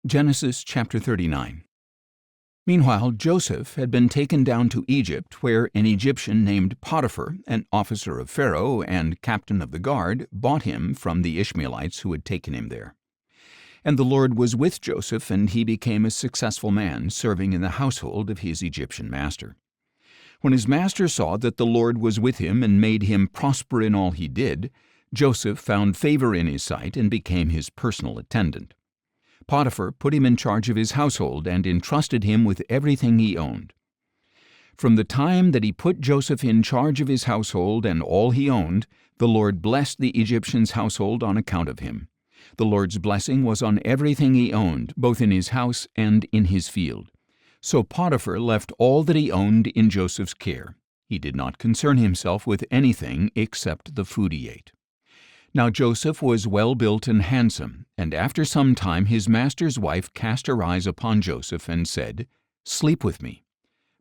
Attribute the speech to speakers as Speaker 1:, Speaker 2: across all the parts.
Speaker 1: Genesis chapter 39. Meanwhile, Joseph had been taken down to Egypt, where an Egyptian named Potiphar, an officer of Pharaoh and captain of the guard, bought him from the Ishmaelites who had taken him there. And the Lord was with Joseph, and he became a successful man, serving in the household of his Egyptian master. When his master saw that the Lord was with him and made him prosper in all he did, Joseph found favor in his sight and became his personal attendant. Potiphar put him in charge of his household and entrusted him with everything he owned. From the time that he put Joseph in charge of his household and all he owned, the Lord blessed the Egyptian's household on account of him. The Lord's blessing was on everything he owned, both in his house and in his field. So Potiphar left all that he owned in Joseph's care. He did not concern himself with anything except the food he ate. Now Joseph was well built and handsome, and after some time his master's wife cast her eyes upon Joseph and said, "Sleep with me."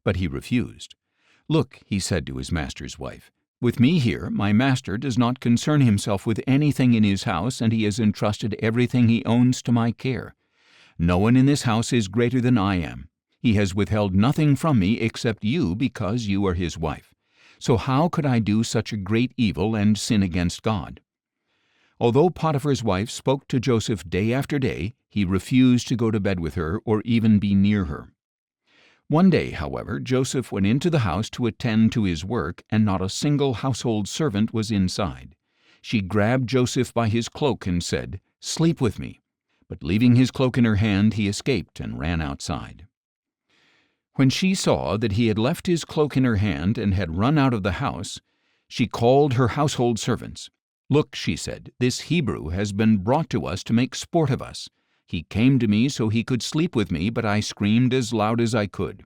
Speaker 1: But he refused. "Look," he said to his master's wife, "with me here my master does not concern himself with anything in his house, and he has entrusted everything he owns to my care. No one in this house is greater than I am. He has withheld nothing from me except you, because you are his wife. So how could I do such a great evil and sin against God?" Although Potiphar's wife spoke to Joseph day after day, he refused to go to bed with her or even be near her. One day, however, Joseph went into the house to attend to his work, and not a single household servant was inside. She grabbed Joseph by his cloak and said, "Sleep with me." But leaving his cloak in her hand, he escaped and ran outside. When she saw that he had left his cloak in her hand and had run out of the house, she called her household servants. "Look," she said, "this Hebrew has been brought to us to make sport of us. He came to me so he could sleep with me, but I screamed as loud as I could.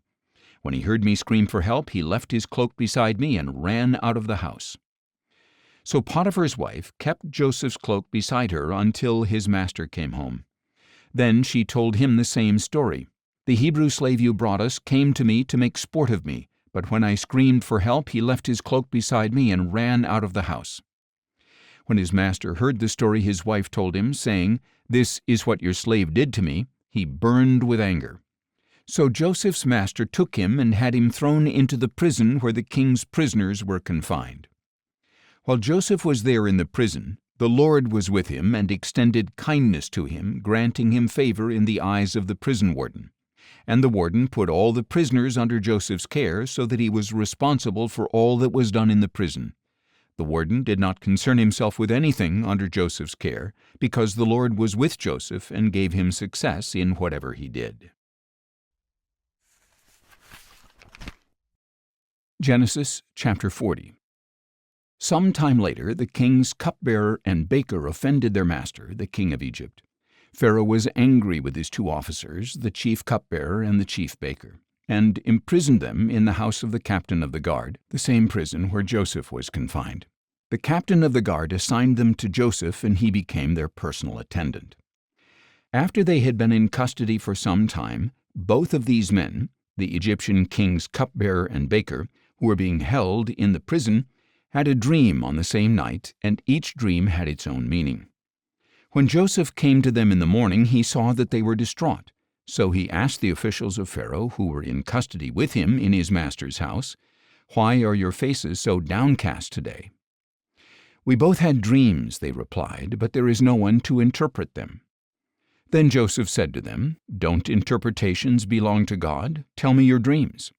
Speaker 1: When he heard me scream for help, he left his cloak beside me and ran out of the house." So Potiphar's wife kept Joseph's cloak beside her until his master came home. Then she told him the same story. "The Hebrew slave you brought us came to me to make sport of me, but when I screamed for help, he left his cloak beside me and ran out of the house." When his master heard the story his wife told him, saying, "This is what your slave did to me," he burned with anger. So Joseph's master took him and had him thrown into the prison where the king's prisoners were confined. While Joseph was there in the prison, the Lord was with him and extended kindness to him, granting him favor in the eyes of the prison warden. And the warden put all the prisoners under Joseph's care, so that he was responsible for all that was done in the prison. The warden did not concern himself with anything under Joseph's care, because the Lord was with Joseph and gave him success in whatever he did. Genesis chapter 40. Some time later, the king's cupbearer and baker offended their master, the king of Egypt. Pharaoh was angry with his two officers, the chief cupbearer and the chief baker, and imprisoned them in the house of the captain of the guard, the same prison where Joseph was confined. The captain of the guard assigned them to Joseph, and he became their personal attendant. After they had been in custody for some time, both of these men, the Egyptian king's cupbearer and baker, who were being held in the prison, had a dream on the same night, and each dream had its own meaning. When Joseph came to them in the morning, he saw that they were distraught. So he asked the officials of Pharaoh, who were in custody with him in his master's house, "Why are your faces so downcast today?" "We both had dreams," they replied, "but there is no one to interpret them." Then Joseph said to them, "Don't interpretations belong to God? Tell me your dreams."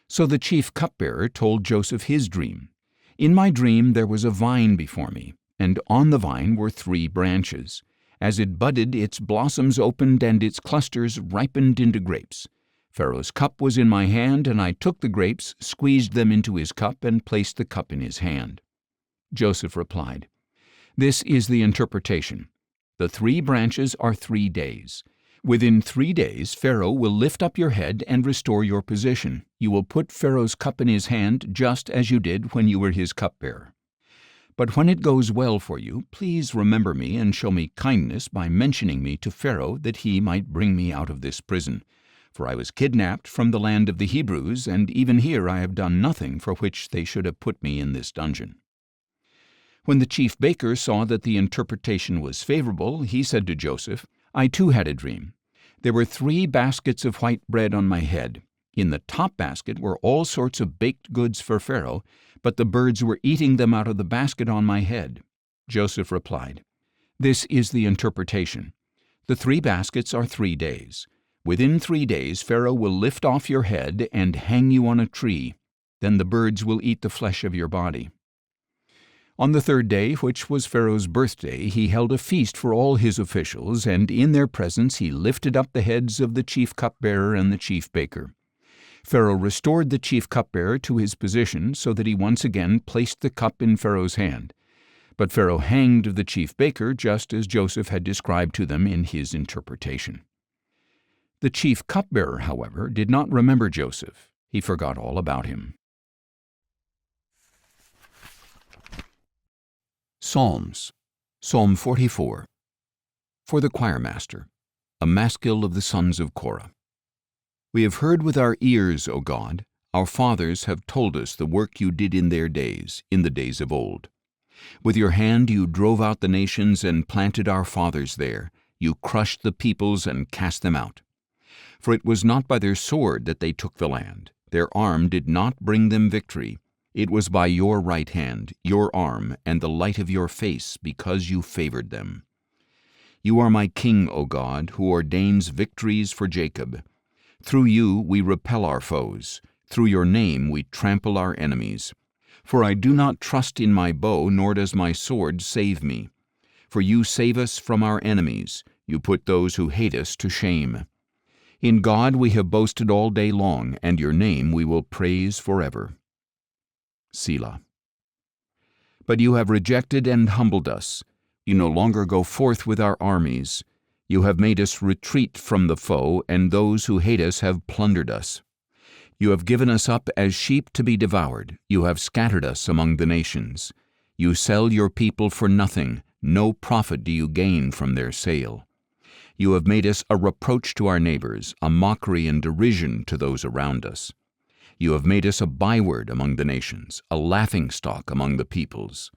Speaker 1: So the chief cupbearer told Joseph his dream. "In my dream there was a vine before me, and on the vine were 3 branches. As it budded, its blossoms opened and its clusters ripened into grapes. Pharaoh's cup was in my hand, and I took the grapes, squeezed them into his cup, and placed the cup in his hand." Joseph replied, "This is the interpretation. The 3 branches are 3 days. Within 3 days Pharaoh will lift up your head and restore your position. You will put Pharaoh's cup in his hand, just as you did when you were his cupbearer. But when it goes well for you, please remember me and show me kindness by mentioning me to Pharaoh, that he might bring me out of this prison. For I was kidnapped from the land of the Hebrews, and even here I have done nothing for which they should have put me in this dungeon." When the chief baker saw that the interpretation was favorable, he said to Joseph, "I too had a dream. There were 3 baskets of white bread on my head. In the top basket were all sorts of baked goods for Pharaoh, but the birds were eating them out of the basket on my head." Joseph replied, "This is the interpretation. The 3 baskets are 3 days. Within 3 days Pharaoh will lift off your head and hang you on a tree. Then the birds will eat the flesh of your body." On the 3rd day, which was Pharaoh's birthday, he held a feast for all his officials, and in their presence he lifted up the heads of the chief cupbearer and the chief baker. Pharaoh restored the chief cupbearer to his position so that he once again placed the cup in Pharaoh's hand. But Pharaoh hanged the chief baker just as Joseph had described to them in his interpretation. The chief cupbearer, however, did not remember Joseph. He forgot all about him. Psalms. Psalm 44. For the choirmaster, a maskil of the sons of Korah. We have heard with our ears, O God. Our fathers have told us the work you did in their days, in the days of old. With your hand you drove out the nations and planted our fathers there. You crushed the peoples and cast them out. For it was not by their sword that they took the land. Their arm did not bring them victory. It was by your right hand, your arm, and the light of your face, because you favored them. You are my king, O God, who ordains victories for Jacob. Through you we repel our foes. Through your name we trample our enemies. For I do not trust in my bow, nor does my sword save me. For you save us from our enemies. You put those who hate us to shame. In God we have boasted all day long, and your name we will praise forever. Selah. But you have rejected and humbled us. You no longer go forth with our armies. You have made us retreat from the foe, and those who hate us have plundered us. You have given us up as sheep to be devoured. You have scattered us among the nations. You sell your people for nothing. No profit do you gain from their sale. You have made us a reproach to our neighbors, a mockery and derision to those around us. You have made us a byword among the nations, a laughingstock among the peoples.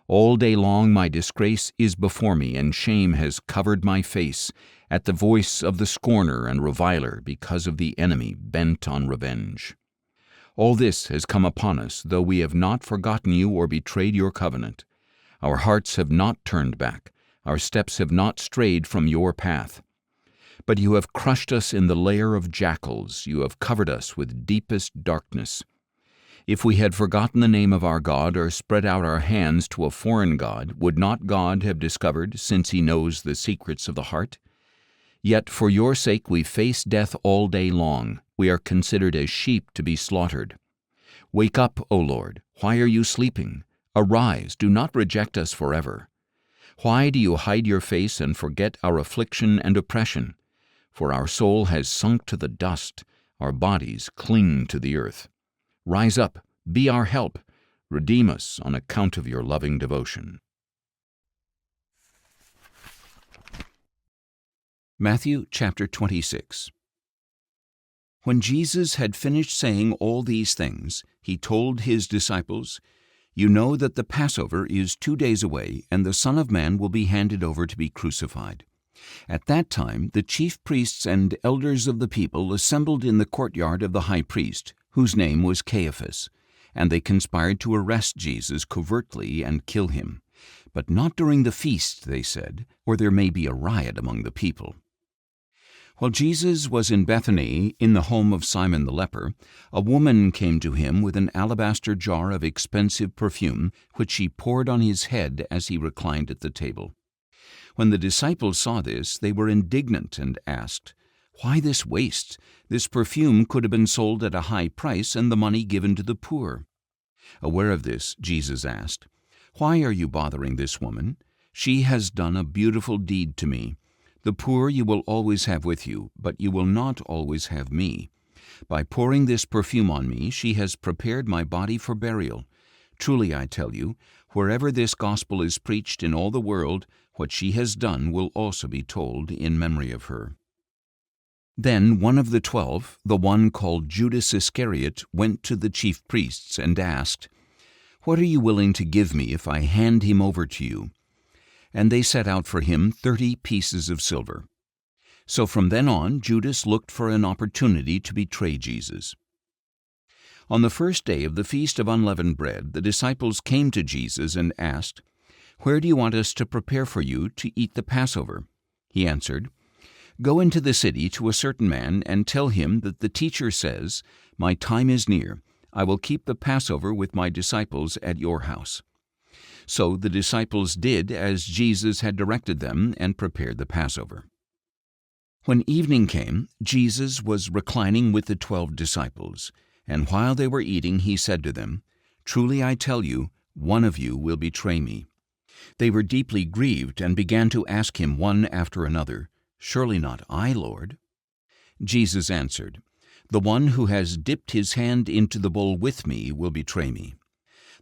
Speaker 1: All day long my disgrace is before me, and shame has covered my face, at the voice of the scorner and reviler, because of the enemy bent on revenge. All this has come upon us, though we have not forgotten you or betrayed your covenant. Our hearts have not turned back. Our steps have not strayed from your path. But you have crushed us in the lair of jackals. You have covered us with deepest darkness. If we had forgotten the name of our God or spread out our hands to a foreign god, would not God have discovered, since he knows the secrets of the heart? Yet for your sake we face death all day long. We are considered as sheep to be slaughtered. Wake up, O Lord. Why are you sleeping? Arise, do not reject us forever. Why do you hide your face and forget our affliction and oppression? For our soul has sunk to the dust, our bodies cling to the earth. Rise up, be our help, redeem us on account of your loving devotion. Matthew chapter 26. When Jesus had finished saying all these things, he told his disciples, "You know that the Passover is 2 days away, and the Son of Man will be handed over to be crucified." At that time the chief priests and elders of the people assembled in the courtyard of the high priest, whose name was Caiaphas, and they conspired to arrest Jesus covertly and kill him. But not during the feast, they said, or there may be a riot among the people. While Jesus was in Bethany, in the home of Simon the leper, a woman came to him with an alabaster jar of expensive perfume, which she poured on his head as he reclined at the table. When the disciples saw this, they were indignant and asked, "Why this waste? This perfume could have been sold at a high price and the money given to the poor." Aware of this, Jesus asked, "Why are you bothering this woman? She has done a beautiful deed to me. The poor you will always have with you, but you will not always have me. By pouring this perfume on me, she has prepared my body for burial. Truly I tell you, wherever this gospel is preached in all the world, what she has done will also be told in memory of her." Then one of the 12, the one called Judas Iscariot, went to the chief priests and asked, "What are you willing to give me if I hand him over to you?" And they set out for him 30 pieces of silver. So from then on, Judas looked for an opportunity to betray Jesus. On the first day of the Feast of Unleavened Bread, the disciples came to Jesus and asked, "Where do you want us to prepare for you to eat the Passover?" He answered, "Go into the city to a certain man and tell him that the teacher says, 'My time is near. I will keep the Passover with my disciples at your house.'" So the disciples did as Jesus had directed them and prepared the Passover. When evening came, Jesus was reclining with the 12 disciples, and while they were eating, he said to them, "Truly I tell you, one of you will betray me." They were deeply grieved and began to ask him one after another, "Surely not I, Lord?" Jesus answered, "The one who has dipped his hand into the bowl with me will betray me.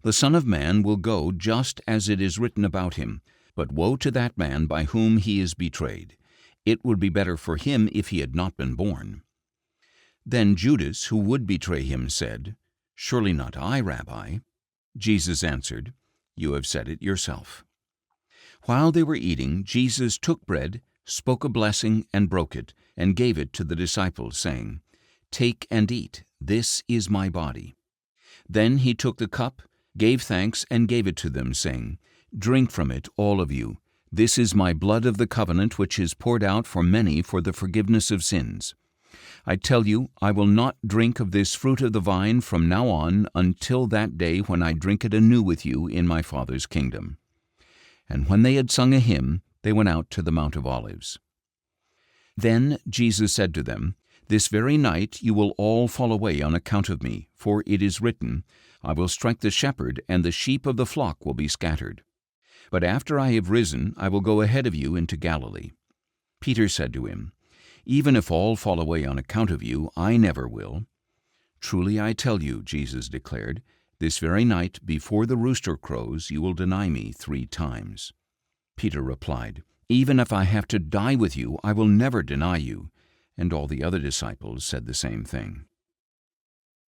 Speaker 1: The Son of Man will go just as it is written about him, but woe to that man by whom he is betrayed. It would be better for him if he had not been born." Then Judas, who would betray him, said, "Surely not I, Rabbi." Jesus answered, "You have said it yourself." While they were eating, Jesus took bread, spoke a blessing, and broke it, and gave it to the disciples, saying, "Take and eat, this is my body." Then he took the cup, gave thanks, and gave it to them, saying, "Drink from it, all of you. This is my blood of the covenant, which is poured out for many for the forgiveness of sins. I tell you, I will not drink of this fruit of the vine from now on until that day when I drink it anew with you in my Father's kingdom." And when they had sung a hymn, they went out to the Mount of Olives. Then Jesus said to them, "This very night you will all fall away on account of me, for it is written, 'I will strike the shepherd, and the sheep of the flock will be scattered.' But after I have risen, I will go ahead of you into Galilee." Peter said to him, "Even if all fall away on account of you, I never will." "Truly I tell you," Jesus declared, "this very night before the rooster crows, you will deny me 3 times." Peter replied, "Even if I have to die with you, I will never deny you." And all the other disciples said the same thing.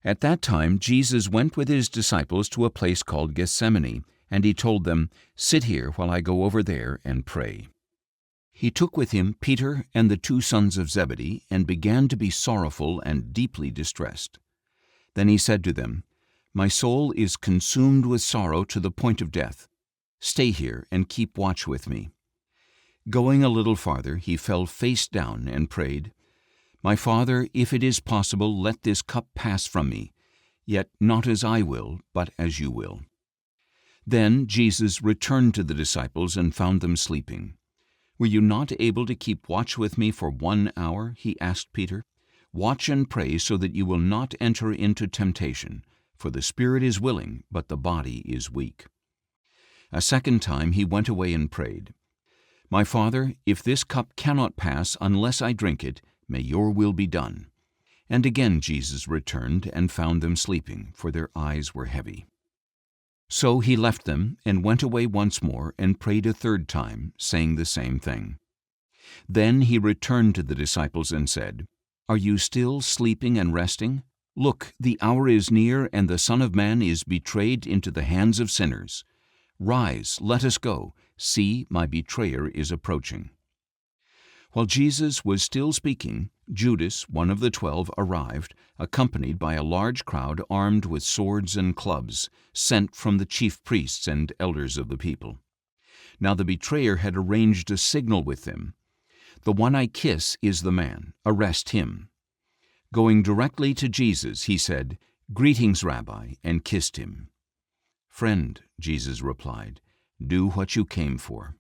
Speaker 1: At that time Jesus went with his disciples to a place called Gethsemane, and he told them, "Sit here while I go over there and pray." He took with him Peter and the 2 sons of Zebedee, and began to be sorrowful and deeply distressed. Then he said to them, "My soul is consumed with sorrow to the point of death. Stay here and keep watch with me." Going a little farther, he fell face down and prayed, "My Father, if it is possible, let this cup pass from me, yet not as I will, but as you will." Then Jesus returned to the disciples and found them sleeping. "Were you not able to keep watch with me for 1 hour?" he asked Peter. "Watch and pray so that you will not enter into temptation, for the spirit is willing, but the body is weak." A second time he went away and prayed, "My Father, if this cup cannot pass unless I drink it, may your will be done." And again Jesus returned and found them sleeping, for their eyes were heavy. So he left them and went away once more and prayed a 3rd time, saying the same thing. Then he returned to the disciples and said, "Are you still sleeping and resting? Look, the hour is near, and the Son of Man is betrayed into the hands of sinners. Rise, let us go. See, my betrayer is approaching." While Jesus was still speaking, Judas, one of the 12, arrived, accompanied by a large crowd armed with swords and clubs, sent from the chief priests and elders of the people. Now the betrayer had arranged a signal with them. "The one I kiss is the man. Arrest him." Going directly to Jesus, he said, "Greetings, Rabbi," and kissed him. "Friend," Jesus replied, "do what you came for."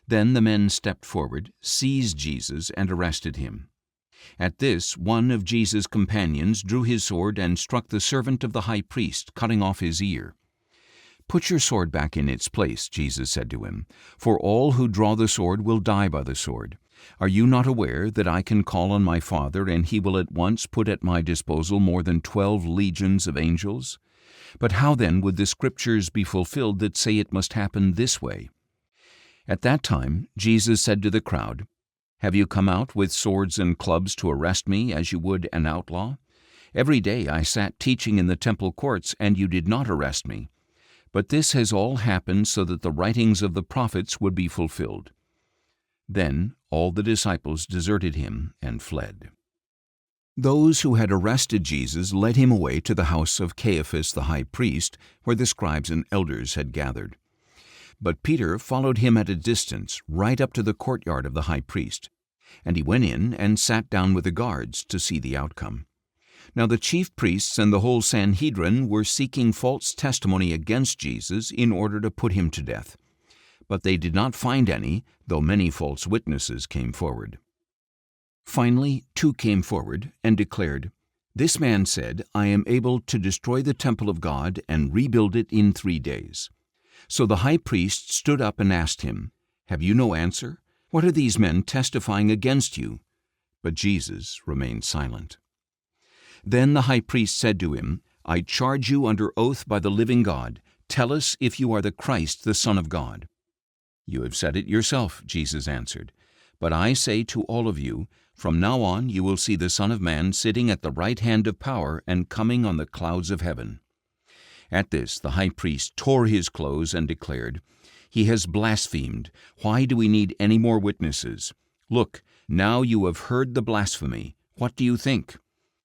Speaker 1: Then the men stepped forward, seized Jesus, and arrested him. At this, one of Jesus' companions drew his sword and struck the servant of the high priest, cutting off his ear. "Put your sword back in its place," Jesus said to him, "for all who draw the sword will die by the sword. Are you not aware that I can call on my Father, and he will at once put at my disposal more than 12 legions of angels? But how then would the Scriptures be fulfilled that say it must happen this way?" At that time Jesus said to the crowd, "Have you come out with swords and clubs to arrest me as you would an outlaw? Every day I sat teaching in the temple courts, and you did not arrest me. But this has all happened so that the writings of the prophets would be fulfilled." Then all the disciples deserted him and fled. Those who had arrested Jesus led him away to the house of Caiaphas the high priest, where the scribes and elders had gathered. But Peter followed him at a distance, right up to the courtyard of the high priest. And he went in and sat down with the guards to see the outcome. Now the chief priests and the whole Sanhedrin were seeking false testimony against Jesus in order to put him to death. But they did not find any, though many false witnesses came forward. Finally, 2 came forward and declared, "This man said, 'I am able to destroy the temple of God and rebuild it in 3 days.'" So the high priest stood up and asked him, "Have you no answer? What are these men testifying against you?" But Jesus remained silent. Then the high priest said to him, "I charge you under oath by the living God. Tell us if you are the Christ, the Son of God." "You have said it yourself," Jesus answered. "But I say to all of you, from now on you will see the Son of Man sitting at the right hand of power and coming on the clouds of heaven." At this the high priest tore his clothes and declared, "He has blasphemed. Why do we need any more witnesses? Look, now you have heard the blasphemy. What do you think?"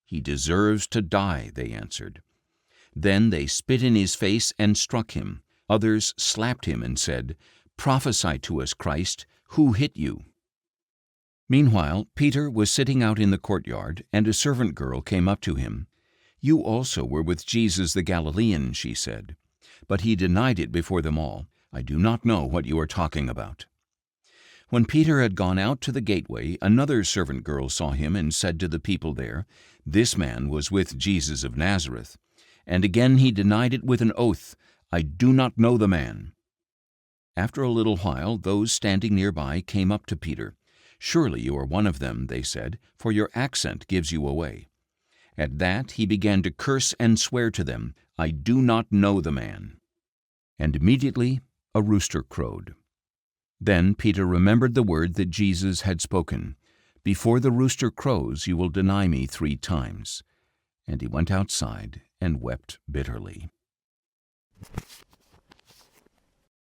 Speaker 1: "He deserves to die," they answered. Then they spit in his face and struck him. Others slapped him and said, "Prophesy to us, Christ. Who hit you?" Meanwhile, Peter was sitting out in the courtyard, and a servant girl came up to him. "You also were with Jesus the Galilean," she said. But he denied it before them all. "I do not know what you are talking about." When Peter had gone out to the gateway, another servant girl saw him and said to the people there, "This man was with Jesus of Nazareth." And again he denied it with an oath, "I do not know the man." After a little while, those standing nearby came up to Peter. "Surely you are one of them," they said, "for your accent gives you away." At that he began to curse and swear to them, "I do not know the man." And immediately a rooster crowed. Then Peter remembered the word that Jesus had spoken, "Before the rooster crows, you will deny me 3 times." And he went outside and wept bitterly.